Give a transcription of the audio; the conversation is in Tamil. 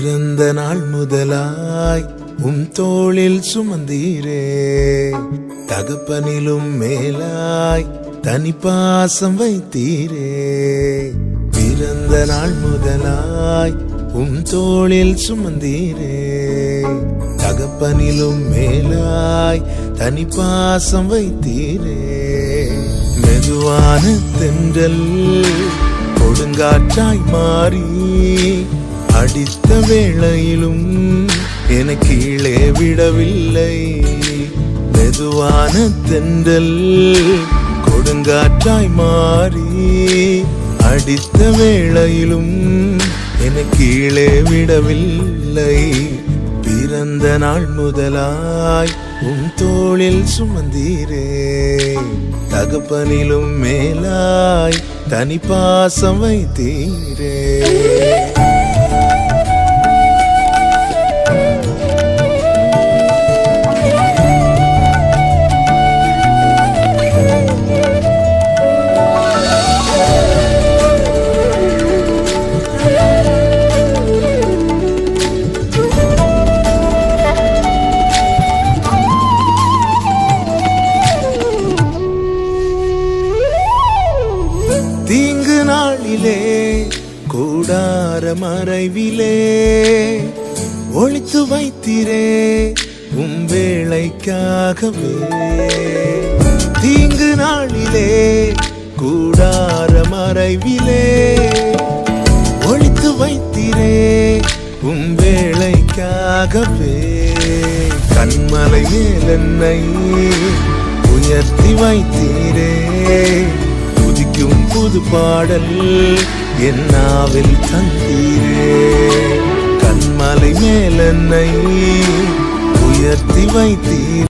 பிறந்த நாள் முதலாய் தோளில் சுமந்தீரே, தகப்பனிலும் மேலாய் தனி பாசம் வைத்தீரே. பிறந்த நாள் முதலாய் தோளில் சுமந்தீரே, தகப்பனிலும் மேலாய் தனி பாசம் வைத்தீரே. மெதுவான தென்றல் கொடுங்காற்றாய் மாறி அடித்த வேளையிலும் என கீழே விடவில்லை. மெதுவான தென்றல் கொடுங்காற்றாய் மாறி அடித்த வேளையிலும் என கீழே விடவில்லை. பிறந்த நாள் முதலாய் தோளில் சுமந்தீரே, தகப்பனிலும் மேலாய் தனி பாசம் வைத்தீரே. தீங்கு நாளிலே கூடார மறைவிலே ஒளித்து வைத்தீரே வேளைக்காகவே. தீங்கு நாளிலே கூடார மறைவிலே ஒளித்து வைத்தீரே வேளைக்காகவே. கண்மலை மேல் என்னை உயர்த்தி வைத்தீரே, துதிக்கும் புது பாடல் என் நாவில் தந்தீரே. கண்மலை மேல் என்னை உயர்த்தி வைத்தீரே,